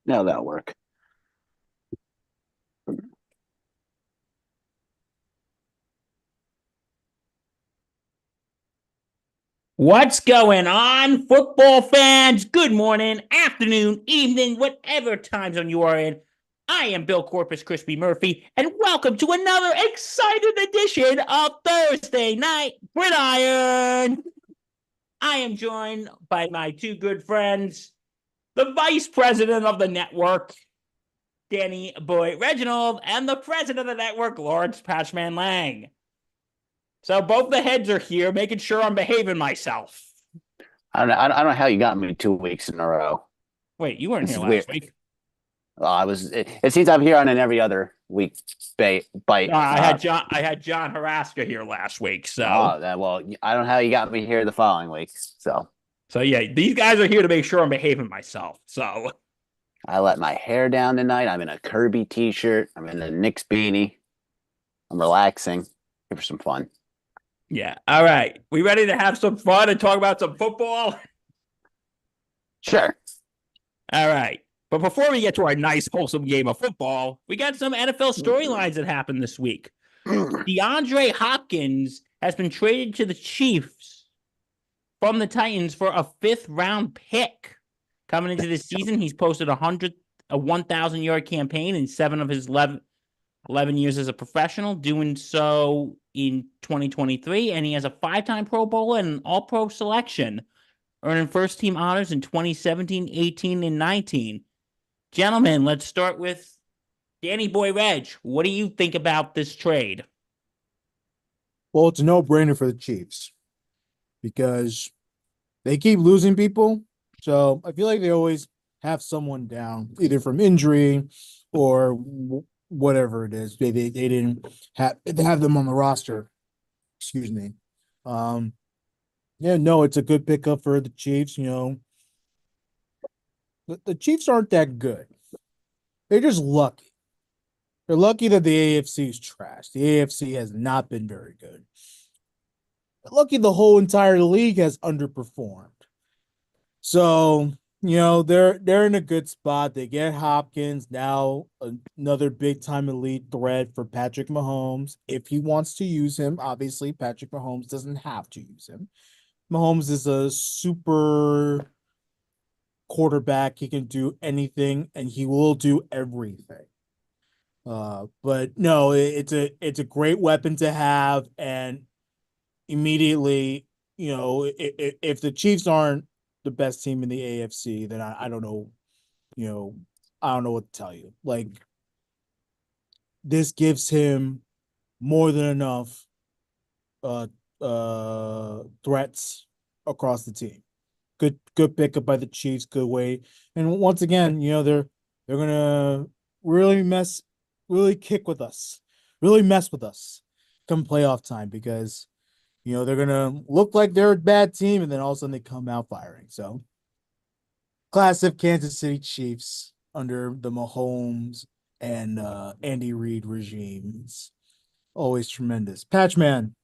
No, that'll work. What's going on, football fans? Good morning, afternoon, evening, whatever time zone you are in. I am Bill Corpus Crispy Murphy, and welcome to another exciting edition of Thursday Night Gridiron. I am joined by my two good friends, the vice president of the network, Danny Boy Reginald, and the president of the network, Lawrence Patchman Lang. So both the heads are here, making sure I'm behaving myself. I don't know how you got me 2 weeks in a row. Wait, you weren't This here is weird. last week. It seems I'm here on an every other week bite. No, I had John Haraska here last week. So Well, I don't know how you got me here the following week. So so yeah, these guys are here to make sure I'm behaving myself. So I let my hair down tonight. I'm in a Kirby t-shirt. I'm in a Knicks beanie. I'm relaxing. Here for some fun. yeah. All right. We ready to have some fun and talk about some football? Sure. All right. But before we get to our nice, wholesome game of football, we got some NFL storylines that happened this week. DeAndre Hopkins has been traded to the Chiefs from the Titans for a fifth-round pick. Coming into this season, he's posted a 1,000-yard campaign in 7 of his 11 years as a professional, doing so in 2023, and he has a 5-time Pro Bowler and an All-Pro selection, earning first-team honors in 2017, 18, and 19. Gentlemen, let's start with Danny Boy Reg. What do you think about this trade? Well, it's a no-brainer for the Chiefs because they keep losing people. So I feel like they always have someone down, either from injury or whatever it is. They didn't have them on the roster. Excuse me. Yeah, no, it's a good pickup for the Chiefs. The Chiefs aren't that good. They're just lucky. They're lucky that the AFC is trash. The AFC has not been very good. They're lucky the whole entire league has underperformed. So, they're in a good spot. They get Hopkins, now another big time elite threat for Patrick Mahomes. If he wants to use him, obviously Patrick Mahomes doesn't have to use him. Mahomes is a super quarterback. He can do anything and he will do everything. But no, it's a great weapon to have, and immediately, if the Chiefs aren't the best team in the AFC, then I don't know, I don't know what to tell you. Like, this gives him more than enough threats across the team. Good pickup by the Chiefs, good way. And once again, they're gonna really kick with us, really mess with us come playoff time, because they're gonna look like they're a bad team, and then all of a sudden they come out firing. So, classic Kansas City Chiefs under the Mahomes and Andy Reid regimes. Always tremendous. Patchman.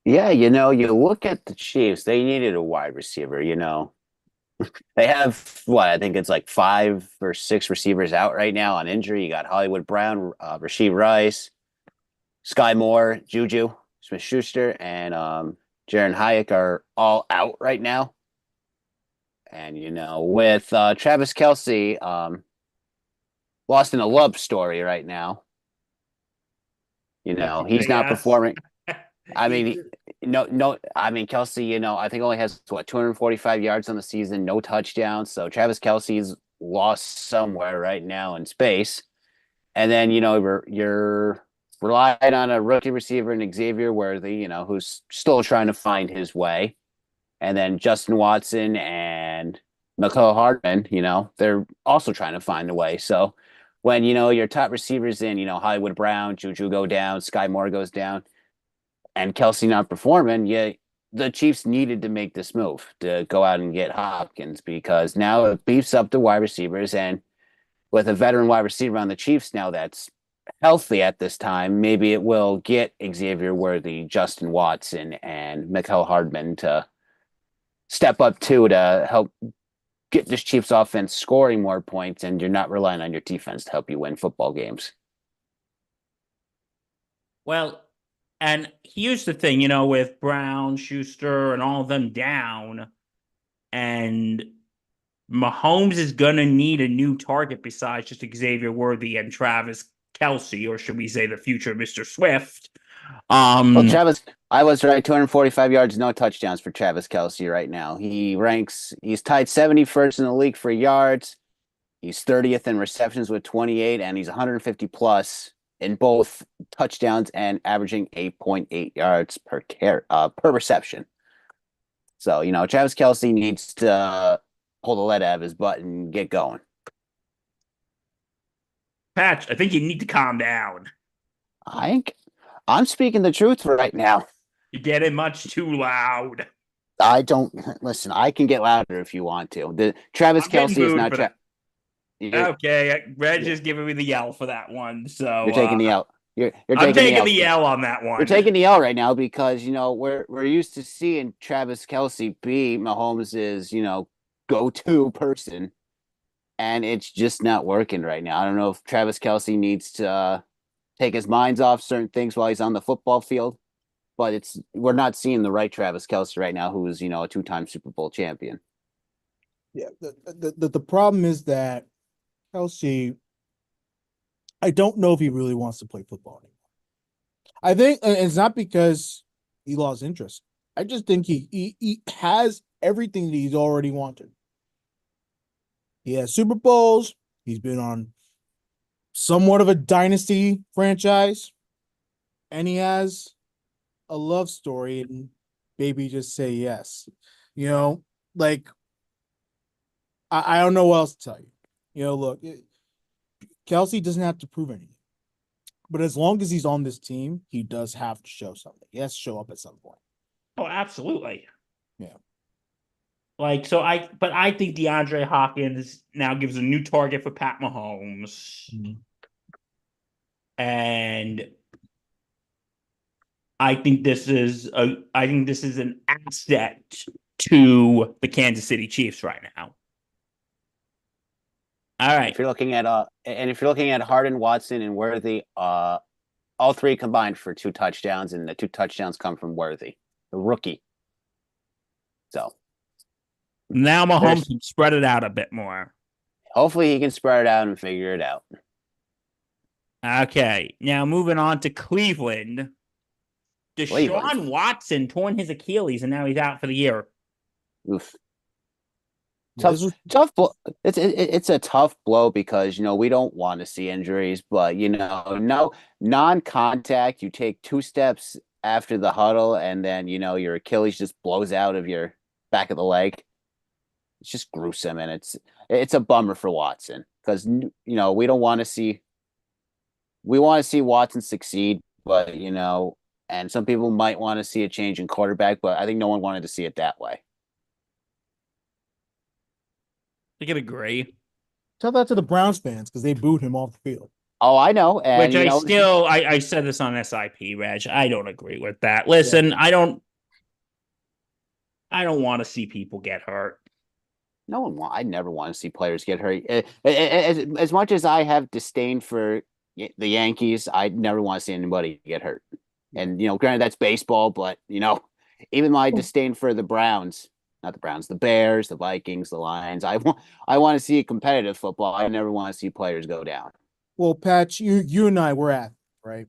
Yeah, you look at the Chiefs, they needed a wide receiver. They have what I think it's like 5 or 6 receivers out right now on injury. You got Hollywood Brown, Rasheed Rice, Sky Moore, Juju Smith-Schuster, and Jaron Hyatt are all out right now. And with Travis Kelce lost in a love story right now. He's not performing. I mean, no. I mean, Kelce, I think only has 245 yards on the season, no touchdowns. So Travis Kelce's lost somewhere right now in space. And then you're relying on a rookie receiver in Xavier Worthy, who's still trying to find his way. And then Justin Watson and Mecole Hardman, they're also trying to find a way. So when your top receivers in, Hollywood Brown, Juju go down, Sky Moore goes down, and Kelce not performing, the Chiefs needed to make this move to go out and get Hopkins, because now it beefs up the wide receivers. And with a veteran wide receiver on the Chiefs now that's healthy at this time, maybe it will get Xavier Worthy, Justin Watson, and Mecole Hardman to step up too to help get this Chiefs offense scoring more points, and you're not relying on your defense to help you win football games. Well, and here's the thing, with Brown, Schuster, and all of them down, and Mahomes is going to need a new target besides just Xavier Worthy and Travis Kelce, or should we say the future Mr. Swift. Well, I was right. 245 yards, no touchdowns for Travis Kelce right now. He's tied 71st in the league for yards. He's 30th in receptions with 28, and he's 150 plus in both touchdowns and averaging 8.8 yards per reception. So, Travis Kelce needs to pull the lead out of his butt and get going. Patch, I think you need to calm down. I'm speaking the truth right now. You're getting much too loud. I don't listen. I can get louder if you want to. The Travis Kelce is not. Okay, Reg is giving me the yell for that one. So you're taking the L. I'm taking the L on that one. You're taking the L right now because we're used to seeing Travis Kelce be Mahomes' go-to person, and it's just not working right now. I don't know if Travis Kelce needs to take his minds off certain things while he's on the football field, but we're not seeing the right Travis Kelce right now, who is a 2-time Super Bowl champion. Yeah, the problem is that Kelce, I don't know if he really wants to play football anymore. I think it's not because he lost interest. I just think he has everything that he's already wanted. He has Super Bowls. He's been on somewhat of a dynasty franchise, and he has a love story. And baby, just say yes. Like I don't know what else to tell you. Look, Kelce doesn't have to prove anything. But as long as he's on this team, he does have to show something. He has to show up at some point. Oh, absolutely. Yeah. I think DeAndre Hopkins now gives a new target for Pat Mahomes. Mm-hmm. And I think this is an asset to the Kansas City Chiefs right now. All right. If you're looking at Harden, Watson, and Worthy, all three combined for 2 touchdowns, and the 2 touchdowns come from Worthy, the rookie. So now Mahomes can spread it out a bit more. Hopefully he can spread it out and figure it out. Okay. Now moving on to Cleveland. Deshaun Watson torn his Achilles, and now he's out for the year. Oof. Tough blow. It's a tough blow because we don't want to see injuries, but no non-contact. You take 2 steps after the huddle, and then your Achilles just blows out of your back of the leg. It's just gruesome, and it's a bummer for Watson because we don't want to see. We want to see Watson succeed, but and some people might want to see a change in quarterback, but I think no one wanted to see it that way. I can agree. Tell that to the Browns fans because they booed him off the field. Oh, I know. And, Which I said this on SIP, Reg. I don't agree with that. Listen, yeah. I don't want to see people get hurt. I never want to see players get hurt. As much as I have disdain for the Yankees, I never want to see anybody get hurt. And, granted, that's baseball, but, even my disdain for the Browns, not the Browns, the Bears, the Vikings, the Lions, I want to see competitive football. I never want to see players go down. Well, Patch, you and I, we're athletes, right?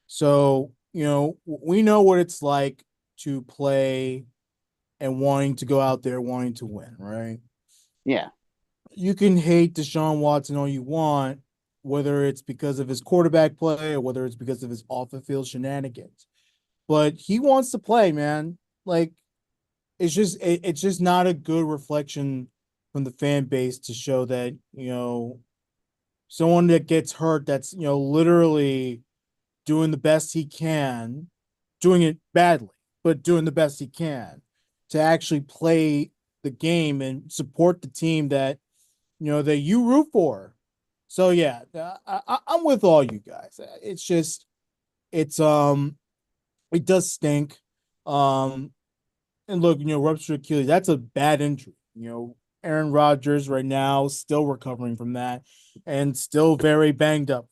So, we know what it's like to play and wanting to go out there, wanting to win, right? Yeah. You can hate Deshaun Watson all you want, whether it's because of his quarterback play or whether it's because of his off-the-field shenanigans. But he wants to play, man. It's just not a good reflection from the fan base to show that, someone that gets hurt that's, literally doing the best he can, doing it badly, but doing the best he can to actually play the game and support the team that, that you root for. So, yeah, I'm with all you guys. It's just, it does stink. And look, ruptured Achilles, that's a bad injury. Aaron Rodgers right now still recovering from that and still very banged up.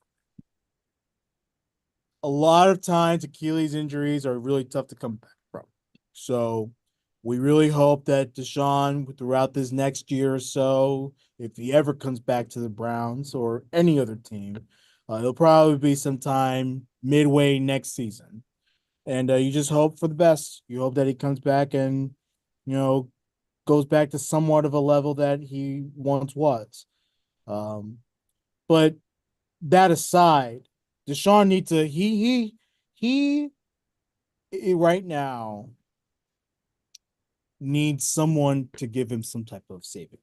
A lot of times Achilles injuries are really tough to come back from. So we really hope that Deshaun throughout this next year or so, if he ever comes back to the Browns or any other team, it'll probably be sometime midway next season. And you just hope for the best. You hope that he comes back and, you know, goes back to somewhat of a level that he once was. Um, but that aside, Deshaun needs to he right now needs someone to give him some type of saving.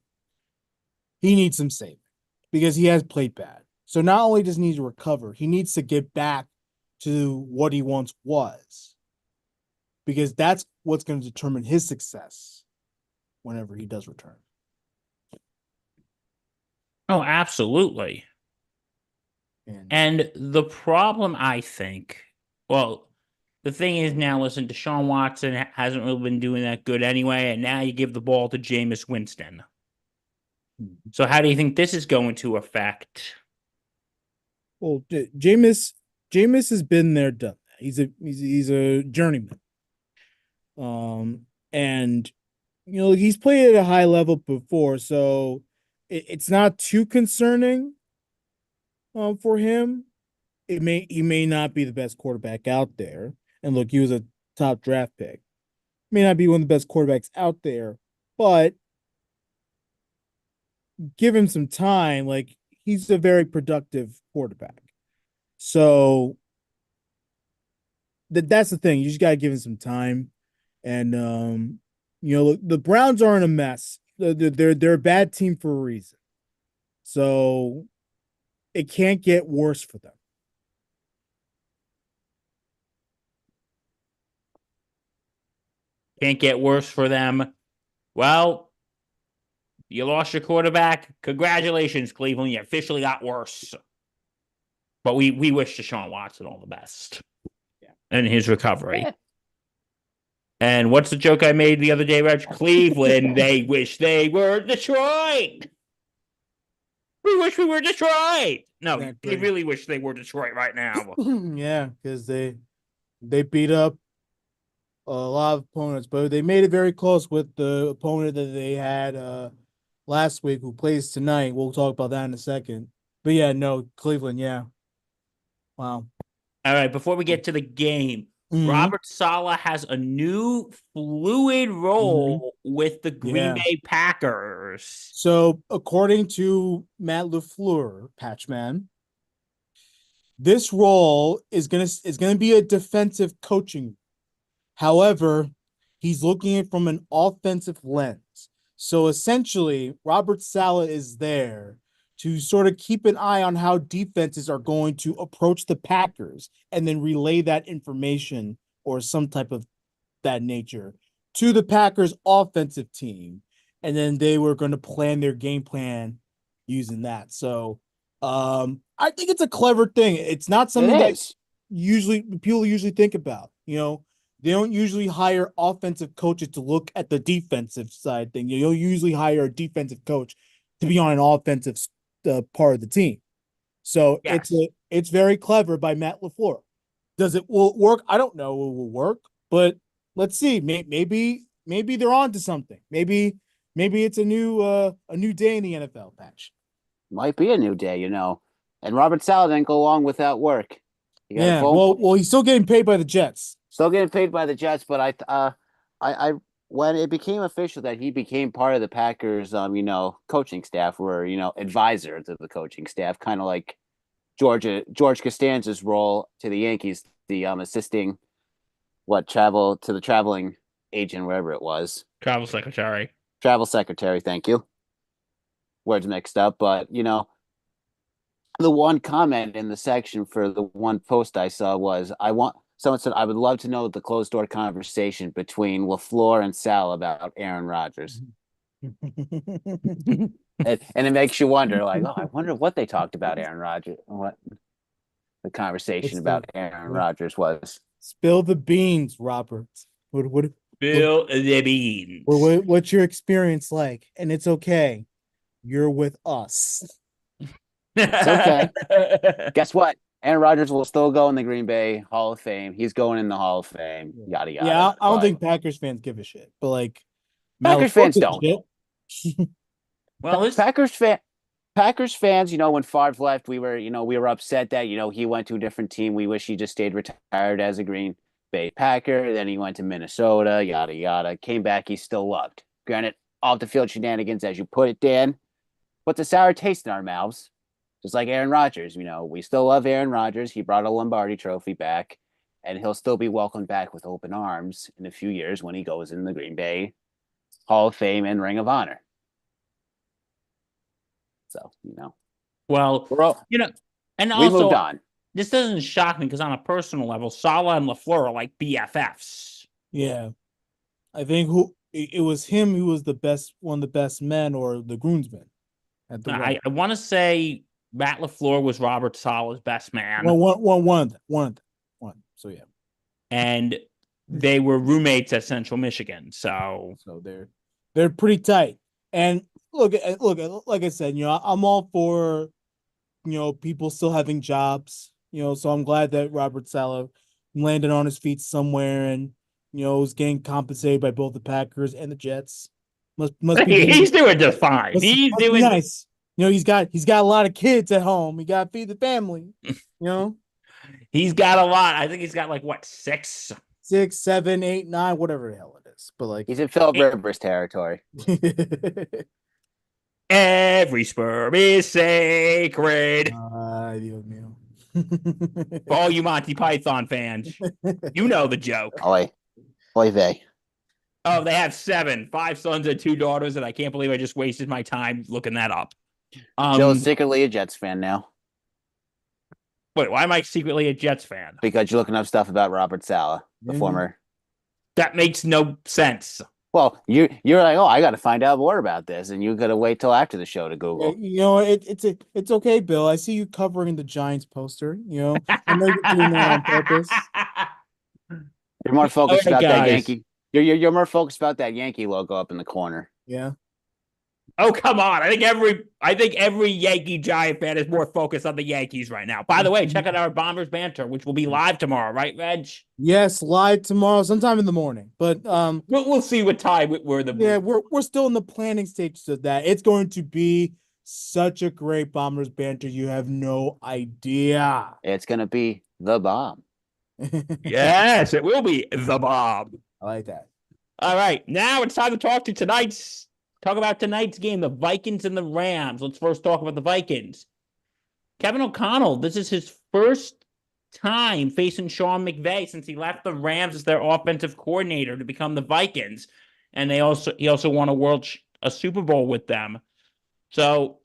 He needs some saving because he has played bad. So not only does he need to recover, he needs to get back to what he once was. Because that's what's going to determine his success whenever he does return. Oh, absolutely. And the problem, I think, well, the thing is now, listen, Deshaun Watson hasn't really been doing that good anyway, and now you give the ball to Jameis Winston. So how do you think this is going to affect? Well, Jameis has been there, done that. He's a journeyman. And he's played at a high level before, so it's not too concerning for him. He may not be the best quarterback out there. And look, he was a top draft pick. May not be one of the best quarterbacks out there, but give him some time. Like, he's a very productive quarterback. So that's the thing. You just gotta give him some time. And the Browns aren't a mess. They're a bad team for a reason. So it can't get worse for them. Can't get worse for them. Well, you lost your quarterback. Congratulations, Cleveland. You officially got worse. But we wish Deshaun Watson all the best in his recovery. Yeah. And what's the joke I made the other day, Reg? Cleveland, they wish they were Detroit. We wish we were Detroit. No, exactly. They really wish they were Detroit right now. Yeah, because they beat up a lot of opponents, but they made it very close with the opponent that they had last week who plays tonight. We'll talk about that in a second. But yeah, no, Cleveland, yeah. Wow. All right, before we get to the game, Robert Saleh has a new fluid role with the Green Bay Packers. So, according to Matt LaFleur, Patchman, this role is gonna be a defensive coaching. However, he's looking at it from an offensive lens. So essentially, Robert Saleh is there to sort of keep an eye on how defenses are going to approach the Packers and then relay that information or some type of that nature to the Packers offensive team. And then they were going to plan their game plan using that. So I think it's a clever thing. It's not something that people usually think about. They don't usually hire offensive coaches to look at the defensive side thing. You'll usually hire a defensive coach to be on an offensive part of the team. So it's very clever by Matt LaFleur. Does it will work? I don't know. It will work, but let's see. Maybe they're on to something. Maybe it's a new day in the NFL. Patch. Might be a new day, And Robert Saleh didn't go long without work. Yeah. Well, he's still getting paid by the Jets. Still getting paid by the Jets, but I when it became official that he became part of the Packers, coaching staff, or advisor to the coaching staff, kind of like George Costanza's role to the Yankees, the assisting the traveling agent, wherever it was, travel secretary. Thank you. Words mixed up, but the one comment in the section for the one post I saw was someone said, I would love to know the closed door conversation between LaFleur and Sal about Aaron Rodgers. and it makes you wonder, like, I wonder what they talked about Aaron Rodgers, what the conversation about Aaron Rodgers was. Spill the beans, Robert. What Spill the beans. What's your experience like? And it's okay. You're with us. It's okay. Guess what? Aaron Rodgers will still go in the Green Bay Hall of Fame. He's going in the Hall of Fame. Yada yada. Yeah, I don't But think Packers fans give a shit, but like Packers fans don't. Well, Packers fans, when Favre left, we were upset that, he went to a different team. We wish he just stayed retired as a Green Bay Packer. Then he went to Minnesota, yada, yada. Came back, he's still loved. Granted, off the field shenanigans, as you put it, Dan, puts a sour taste in our mouths. Just like Aaron Rodgers, we still love Aaron Rodgers. He brought a Lombardi trophy back, and he'll still be welcomed back with open arms in a few years when he goes in the Green Bay Hall of Fame and Ring of Honor. So, well, and we also, moved on. This doesn't shock me because on a personal level, Saleh and LaFleur are like BFFs. Yeah. I think it was him who was one of the best men, or the groomsmen. I want to say Matt LaFleur was Robert Saleh's best man. Well, one. So yeah. And they were roommates at Central Michigan. So they're pretty tight. And look, like I said, I'm all for, people still having jobs, so I'm glad that Robert Saleh landed on his feet somewhere and, was getting compensated by both the Packers and the Jets. Must be he's doing just fine. He's doing nice. He's got a lot of kids at home. He got to feed the family, He's got a lot. I think he's got like what, 6, 7, 8, 9, whatever the hell it is. But like, he's in Philip Rivers territory. Every sperm is sacred. Dios mío. For all you Monty Python fans, you know the joke. Oy vey. Oh, they have 7, 5 sons and 2 daughters, and I can't believe I just wasted my time looking that up. Joe's secretly a Jets fan now. Wait, why am I secretly a Jets fan? Because you're looking up stuff about Robert Saleh, the former. That makes no sense. Well, you're like, oh, I got to find out more about this, and you got to wait till after the show to Google. It's okay, Bill. I see you covering the Giants poster. I know you're doing that on purpose. You're more focused about that Yankee. You're more focused about that Yankee logo up in the corner. Yeah. Oh, come on. I think every Yankee Giant fan is more focused on the Yankees right now. By the way, check out our Bombers banter, which will be live tomorrow, right, Reg? Yes, live tomorrow, sometime in the morning. But we'll see what time we're still in the planning stages of that. It's going to be such a great Bombers banter. You have no idea. It's going to be the bomb. Yes, it will be the bomb. I like that. All right, now it's time to talk about tonight's game, the Vikings and the Rams. Let's first talk about the Vikings. Kevin O'Connell, this is his first time facing Sean McVay since he left the Rams as their offensive coordinator to become the Vikings. And he also won a Super Bowl with them. So,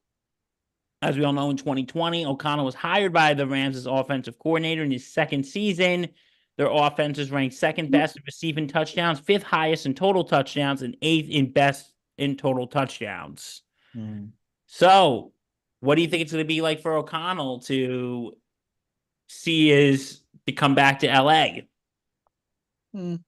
as we all know, in 2020, O'Connell was hired by the Rams as offensive coordinator in his second season. Their offense is ranked second best in receiving touchdowns, 5th highest in total touchdowns, and 8th in best in total touchdowns. So, what do you think it's going to be like for O'Connell to come back to LA? It'd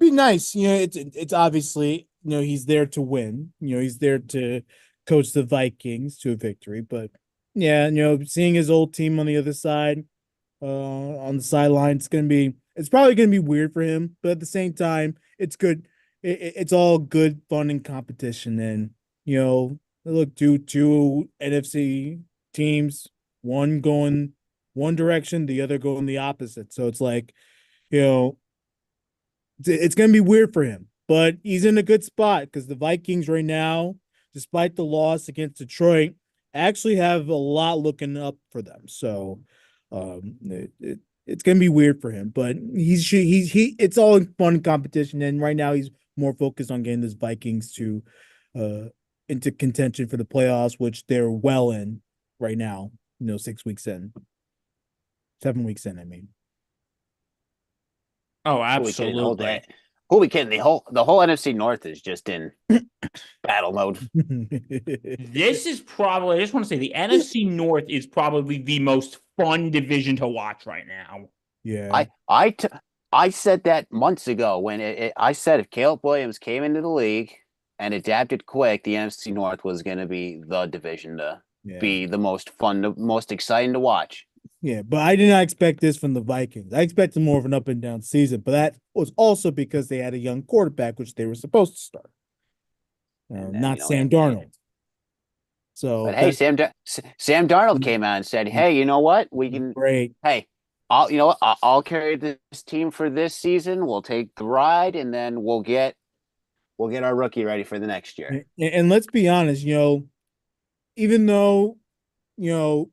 be nice. It's obviously, he's there to win. He's there to coach the Vikings to a victory. But yeah, seeing his old team on the other side, on the sideline, it's probably going to be weird for him. But at the same time, it's good. It's all good fun and competition. And, look, two NFC teams, one going one direction, the other going the opposite. So it's like, it's going to be weird for him. But he's in a good spot because the Vikings right now, despite the loss against Detroit, actually have a lot looking up for them. So it's going to be weird for him. But it's all fun competition. And right now he's more focused on getting this Vikings to into contention for the playoffs, which they're well in right now, 6 weeks in. 7 weeks in, I mean. Oh, absolutely. Who we kidding? The whole NFC North is just in battle mode. This is probably, I just want to say, the NFC North is probably the most fun division to watch right now. Yeah. I said that months ago when I said if Caleb Williams came into the league and adapted quick, the NFC North was going to be the division to Yeah. be the most fun, the most exciting to watch. Yeah, but I did not expect this from the Vikings. I expected more of an up and down season, but that was also because they had a young quarterback, which they were supposed to start, And then, not Sam Darnold. So but hey, Sam Darnold came out and said, "Hey, you know what? We can. Great. Hey, I'll carry this team for this season. We'll take the ride, and then we'll get our rookie ready for the next year." And let's be honest, even though you know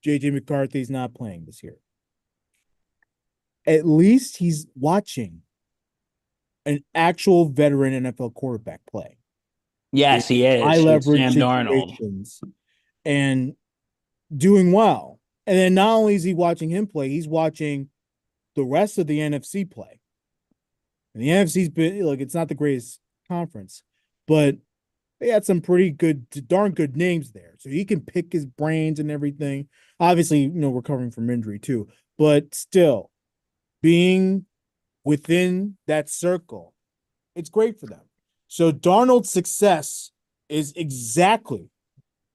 JJ McCarthy's not playing this year, at least he's watching an actual veteran NFL quarterback play. Yes, he is. High It's leverage Sam Darnold. situations and doing well. And then not only is he watching him play, he's watching the rest of the NFC play. And the NFC's been like, it's not the greatest conference, but they had some pretty good, darn good names there. So he can pick his brains and everything. Obviously, recovering from injury too, but still being within that circle, it's great for them. So Darnold's success is exactly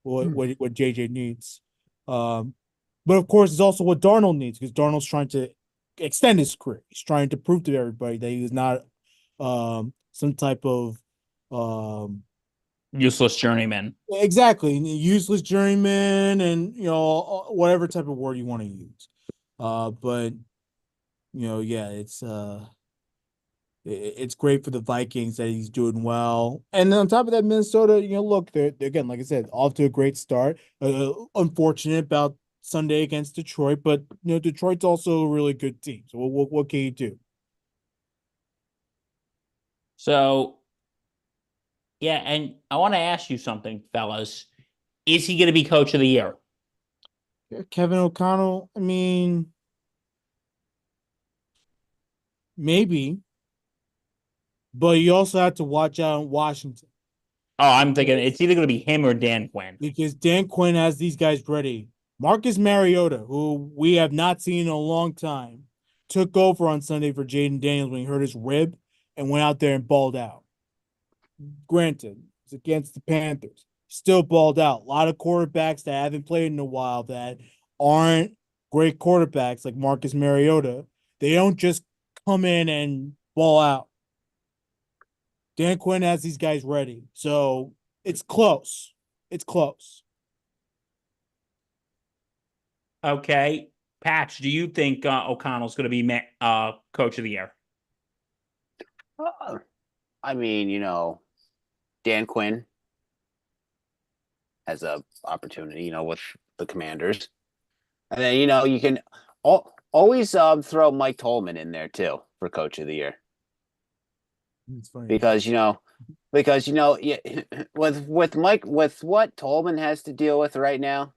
what JJ needs. But of course, it's also what Darnold needs because Darnold's trying to extend his career. He's trying to prove to everybody that he is not some type of Useless journeyman. exactly useless journeyman and whatever type of word you want to use. But yeah, it's great for the Vikings that he's doing well. And then on top of that, Minnesota, look, they're again, like I said, off to a great start. Unfortunate about Sunday against Detroit, but Detroit's also a really good team. So what can you do? So, yeah, and I want to ask you something, fellas. Is he going to be coach of the year? Kevin O'Connell, I mean, maybe, but you also have to watch out in Washington. Oh, I'm thinking it's either going to be him or Dan Quinn. Because Dan Quinn has these guys ready. Marcus Mariota, who we have not seen in a long time, took over on Sunday for Jaden Daniels when he hurt his rib and went out there and balled out. Granted, it's against the Panthers. Still balled out. A lot of quarterbacks that haven't played in a while that aren't great quarterbacks like Marcus Mariota. They don't just come in and ball out. Dan Quinn has these guys ready. So it's close. It's close. Okay. Patch, do you think O'Connell's going to be coach of the year? I mean, Dan Quinn has a opportunity, with the Commanders, and then you can always throw Mike Tolman in there too for coach of the year. It's funny because yeah, with Mike, with what Tolman has to deal with right now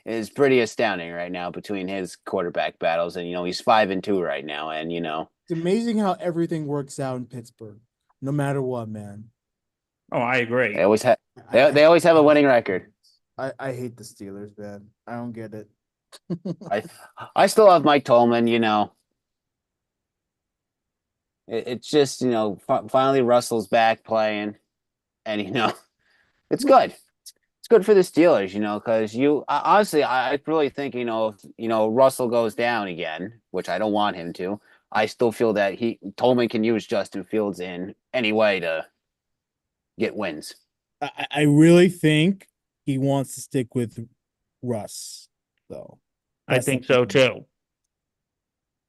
is pretty astounding right now between his quarterback battles, and he's 5-2 right now, and it's amazing how everything works out in Pittsburgh, no matter what, man. Oh, I agree. They always have they always have a winning record. I hate the Steelers, man. I don't get it. I still love Mike Tolman, It's just, finally Russell's back playing, and it's good. It's good for the Steelers, because honestly, I really think, if Russell goes down again, which I don't want him to, I still feel that Tolman can use Justin Fields in any way to get wins. I really think he wants to stick with Russ, though. I think so too.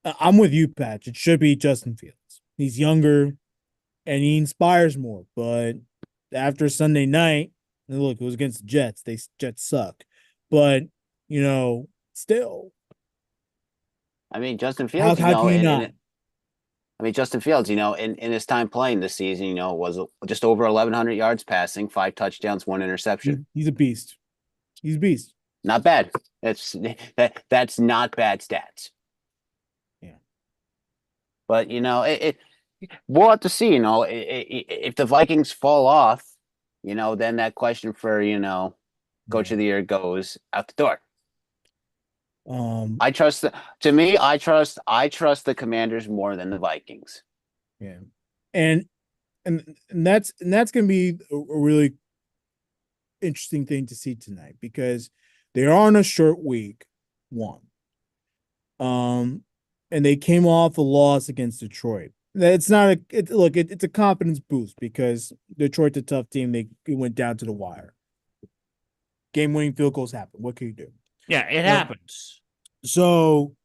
I'm with you, Patch. It should be Justin Fields. He's younger and he inspires more. But after Sunday night, look, it was against the Jets. Jets suck. But, still. I mean, Justin Fields, how can you not? Justin Fields, in his time playing this season, was just over 1,100 yards passing, 5 touchdowns, 1 interception. He's a beast. He's a beast. Not bad. That's not bad stats. Yeah. But we'll have to see. If the Vikings fall off, then that question for coach of the year goes out the door. I trust to me, I trust the Commanders more than the Vikings. Yeah, and that's gonna be a really interesting thing to see tonight because they are on a short week one. And they came off a loss against Detroit. It's not a it's a confidence boost because Detroit's a tough team. They went down to the wire. Game winning field goals happen. What can you do? Yeah, it Well, happens. so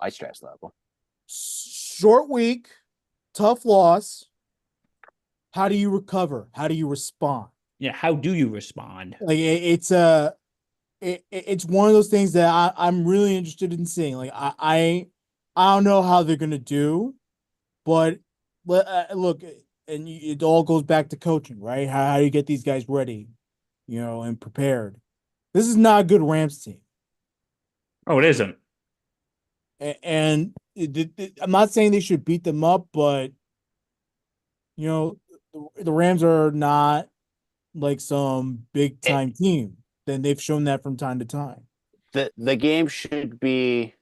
I stress level. short week, tough loss. How do you recover? How do you respond? Yeah, how do you respond? Like it's one of those things that I'm really interested in seeing. Like I don't know how they're gonna do, but look, and it all goes back to coaching, right? How do you get these guys ready, and prepared? This is not a good Rams team, Oh, it isn't. and I'm not saying they should beat them up, but the Rams are not like some big It, time team. Then they've shown that from time to time. the game should be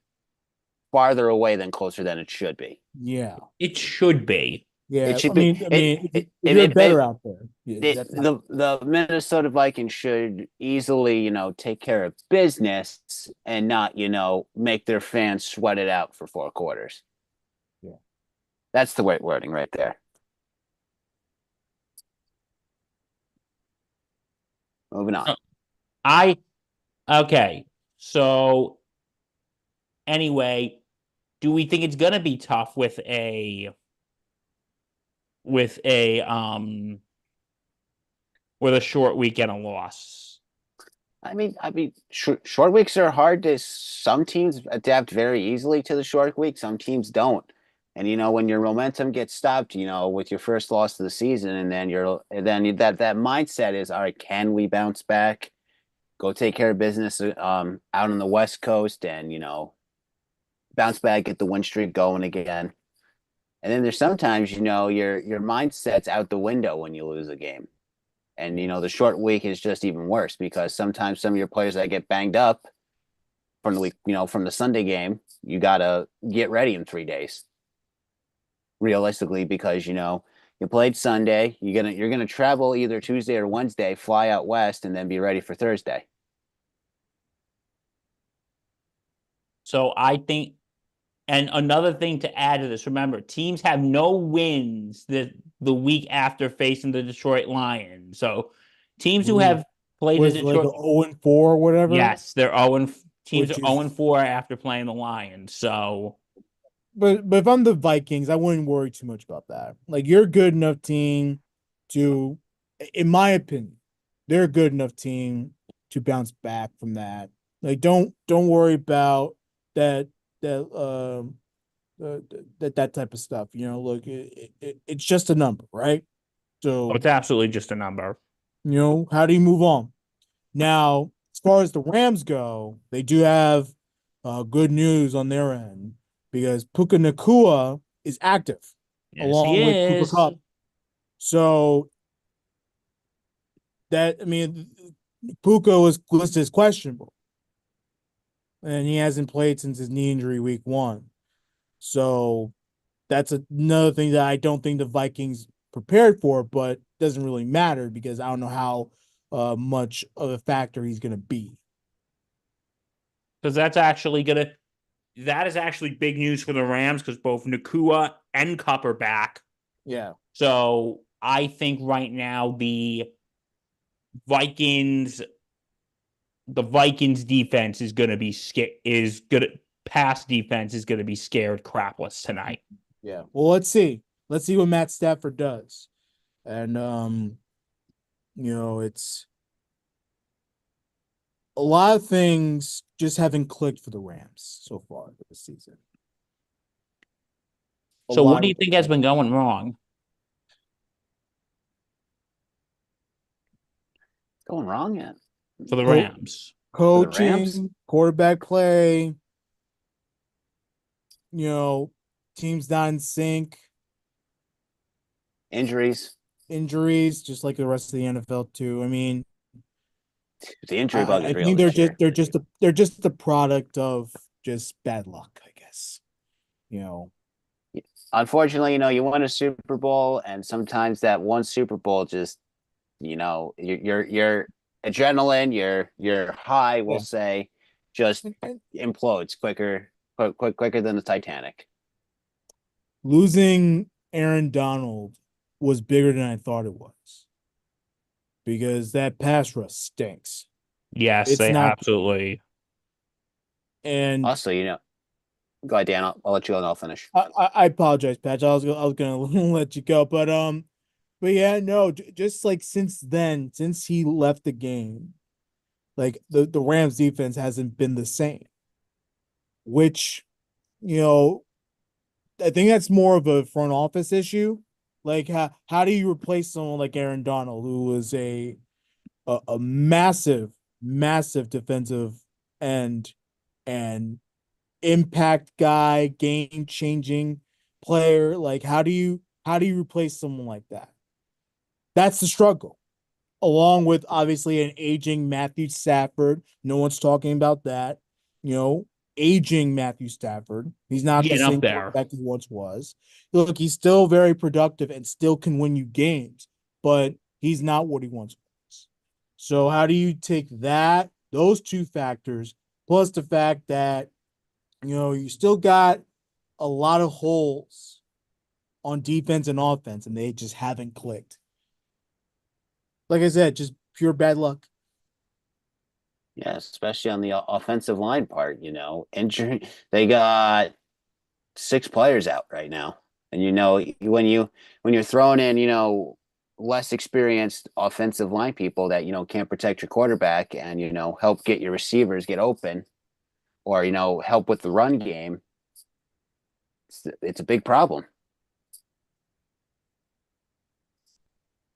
farther away than closer than it should be. Yeah. It should be. It Yeah, should I be mean, I it mean, it, if it, you're it, better it, out there, yeah, it that's not. the Minnesota Vikings should easily, take care of business and not, make their fans sweat it out for 4 quarters. Yeah. That's the right wording right there. Moving on. Uh, I okay. So anyway, do we think it's gonna be tough with a with a short weekend of loss? Short weeks are hard to. Some teams adapt very easily to the short week. Some teams don't. And when your momentum gets stopped, with your first loss of the season, and then that mindset is, all right, can we bounce back? Go take care of business out on the West Coast, and bounce back, get the win streak going again. And then there's sometimes, your mindset's out the window when you lose a game. And the short week is just even worse because sometimes some of your players that get banged up from the week, from the Sunday game, you gotta get ready in 3 days. Realistically, because you played Sunday, you're gonna travel either Tuesday or Wednesday, fly out west, and then be ready for Thursday. So I think, and another thing to add to this, remember, teams have no wins the week after facing the Detroit Lions. So teams who Ooh, have played the was like Detroit, a 0-4 or whatever, yes, they're 0 teams are which 0 is. 4 after playing the Lions. So But if I'm the Vikings, I wouldn't worry too much about that. Like you're a good enough team to, in my opinion, they're a good enough team to bounce back from that. Like don't worry about that that that type of stuff. Look, it's just a number, right? So it's absolutely just a number. how do you move on? Now, as far as the Rams go, they do have good news on their end because Puka Nakua is active Yes, he along with Cooper is. Cup. So I mean, Puka was listed as questionable, and he hasn't played since his knee injury week one. So that's another thing that I don't think the Vikings prepared for, but doesn't really matter because I don't know how much of a factor he's going to be. Because that is actually big news for the Rams because both Nakua and Cup are back. Yeah. So I think right now Vikings the Vikings defense is going to be scared. Is good. Pass defense is going to be scared crapless tonight. Yeah. Well, let's see. Let's see what Matt Stafford does. And it's a lot of things just haven't clicked for the Rams so far this season. So, what do you think has been going wrong? Going wrong yet For the Rams? For the Rams? Coaching, quarterback play, teams not in sync, Injuries. injuries, just like the rest of the NFL too. I mean, The injury bug is I real think this year. they're just the product of just bad luck, I guess. You know, Unfortunately, you win a Super Bowl, and sometimes that one Super Bowl just, your adrenaline, your high, we'll yeah. say, just And implodes quicker than the Titanic. losing Aaron Donald was bigger than I thought it was because that pass rush stinks. Yes, It's they not, absolutely. and Also, go ahead, Dan. I'll let you go and I'll finish. I apologize, Patch. I was gonna let you go, but yeah, no, just like since then, since he left the game, like the Rams defense hasn't been the same, which you know I think that's more of a front office issue. Like how do you replace someone like Aaron Donald, who was a massive defensive end and impact guy, game changing player? Like how do you replace someone like that? That's the struggle. Along with obviously an aging Matthew Stafford. No one's talking about that. You know, aging Matthew Stafford. He's not the Getting up same there. quarterback he once was. Look, he's still very productive and still can win you games, but he's not what he once was. So how do you take those two factors, plus the fact that you still got a lot of holes on defense and offense, and they just haven't clicked. Like I said, just pure bad luck. Yeah, especially on the offensive line part, injury. They got 6 players out right now. And when you're throwing in, less experienced offensive line people that, can't protect your quarterback and, help get your receivers get open or, help with the run game, it's a big problem.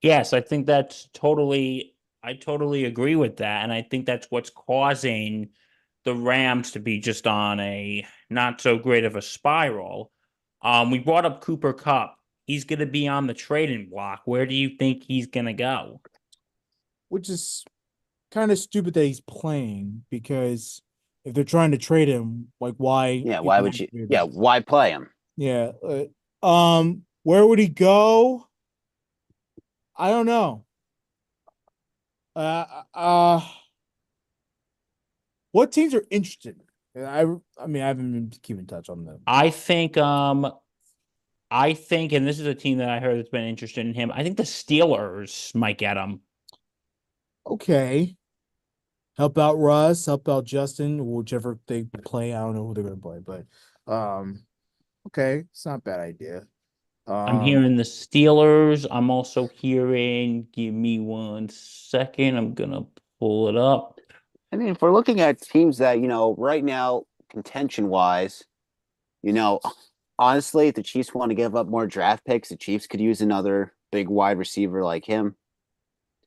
Yes, I totally agree with that. And I think that's what's causing the Rams to be just on a not so great of a spiral. We brought up Cooper Cup. He's going to be on the trading block. Where do you think he's going to go? Which is kind of stupid that he's playing because if they're trying to trade him, like why Yeah, why even would you? activate Yeah, him? why play him? Yeah. Where would he go? I don't know. Uh, uh, what teams are interested? I mean, I haven't been keeping touch on them. I think and this is a team that I heard that's been interested in him. I think the Steelers might get him. Okay, help out Russ, help out Justin, whichever they play. I don't know who they're gonna play, but okay, it's not a bad idea. I'm Um, hearing the Steelers. I'm also hearing, give me 1 second. I'm gonna pull it up. I mean, if we're looking at teams that, right now, contention wise, you know, honestly, if the Chiefs want to give up more draft picks, the Chiefs could use another big wide receiver like him.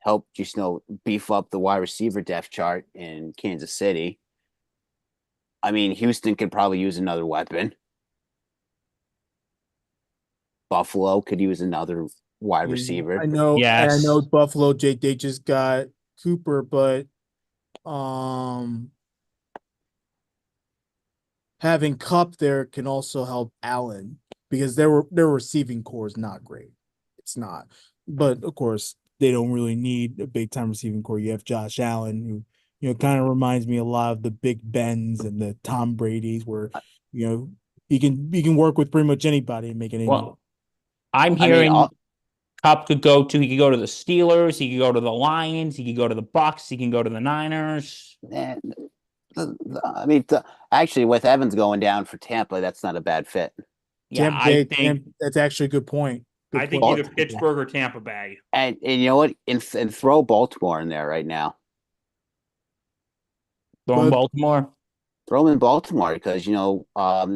Help just, beef up the wide receiver depth chart in Kansas City. I mean, Houston could probably use another weapon. Buffalo could use another wide I receiver. know, and I know Yes. Buffalo. They just got Cooper, but um, having Cup there can also help Allen because their receiving core is not great. It's not, but of course they don't really need a big time receiving core. You have Josh Allen, who kind of reminds me a lot of the Big Bens and the Tom Brady's, where you know he can work with pretty much anybody and make an impact. Well, I'm I mean, hearing he could go to the Steelers, he could go to the Lions, he could go to the Bucks, he can go to the Niners. eh, I mean, actually, with Evans going down for Tampa, that's not a bad fit. Yeah, I think That's actually a good point. Good I think point. Bal- either Pittsburgh or Tampa Bay. and you know what? And throw Baltimore in there right now. Going But Baltimore. Throw him in Baltimore because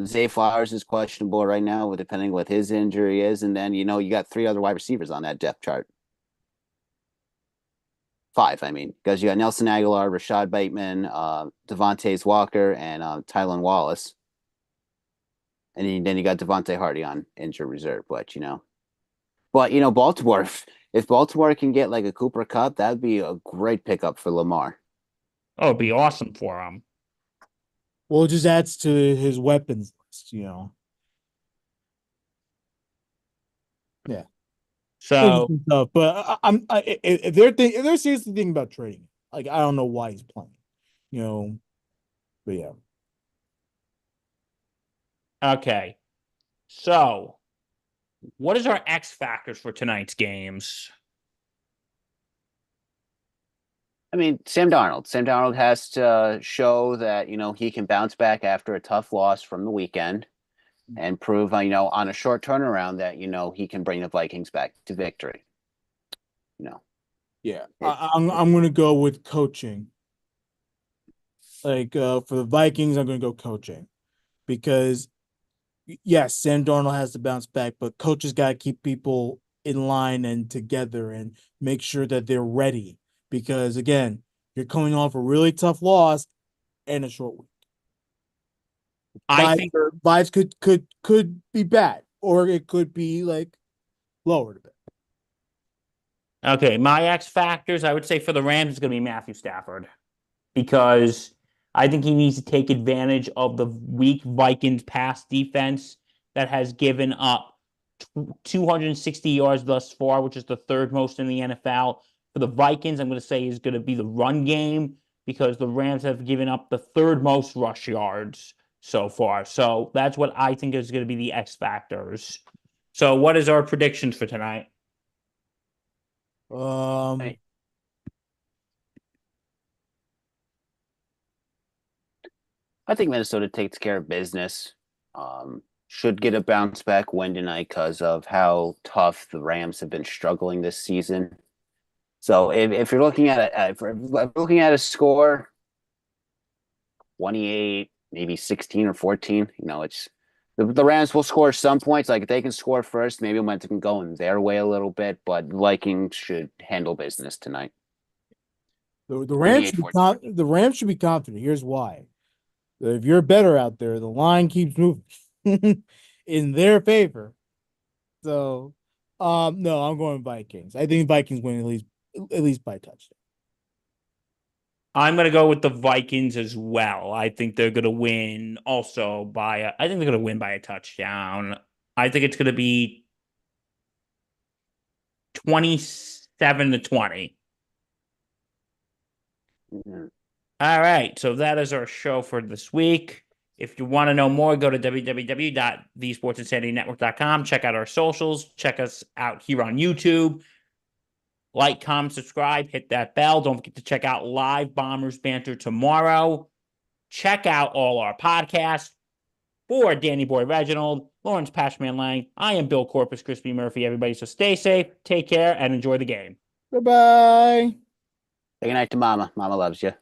Zay Flowers is questionable right now, depending what his injury is, and then you got 3 other wide receivers on that depth chart. 5, I mean, because you got Nelson Aguilar, Rashad Bateman, Devontae Walker, and Tylan Wallace, and then you got Devontae Hardy on injured reserve. Baltimore. If Baltimore can get like a Cooper Cup, that'd be a great pickup for Lamar. Oh, it'd be awesome for him. Well, it just adds to his weapons list, you know. Yeah, So, interesting stuff. But if they're seriously thinking about trading, like I don't know why he's playing, you know. But yeah, okay. So, what is our X factors for tonight's games? I mean, Sam Darnold. Sam Darnold has to show that, he can bounce back after a tough loss from the weekend and prove, on a short turnaround that, he can bring the Vikings back to victory. You know, yeah. it's I'm gonna go with coaching. Like for the Vikings, I'm gonna go coaching because yes, Sam Darnold has to bounce back, but coaches got to keep people in line and together and make sure that they're ready. Because again, you're coming off a really tough loss and a short week. I think Vibes could be bad, or it could be like lowered a bit. Okay, my X factors, I would say for the Rams is going to be Matthew Stafford because I think he needs to take advantage of the weak Vikings pass defense that has given up 260 yards thus far, which is the third most in the NFL. For the Vikings, I'm going to say is going to be the run game because the Rams have given up the third most rush yards so far. So that's what I think is going to be the X factors. So, what is our predictions for tonight? Um, I think Minnesota takes care of business. Should get a bounce back win tonight because of how tough the Rams have been struggling this season. So if you're looking at if we're looking at a score, 28, maybe 16 or 14, it's the Rams will score some points. Like if they can score first, maybe momentum can go in their way a little bit, but Vikings should handle business tonight. the Rams should 28-14. the Rams should be confident. Here's why: if you're better out there, the line keeps moving in their favor. So, no, I'm going Vikings. I think Vikings win at least by a touchdown. I'm going to go with the Vikings as well. I think they're going to win also I think they're going to win by a touchdown. I think it's going to be 27-20. Mhm. All right. So that is our show for this week. If you want to know more, go to www.thesportsinsanitynetwork.com. Check out our socials. Check us out here on YouTube. Like, comment, subscribe, hit that bell. Don't forget to check out Live Bombers Banter tomorrow. Check out all our podcasts. For Danny Boy Reginald, Lawrence Pashman Lang, I am Bill Corpus Crispy Murphy, everybody. So stay safe, take care, and enjoy the game. Bye bye. Say good night to Mama. Mama loves you.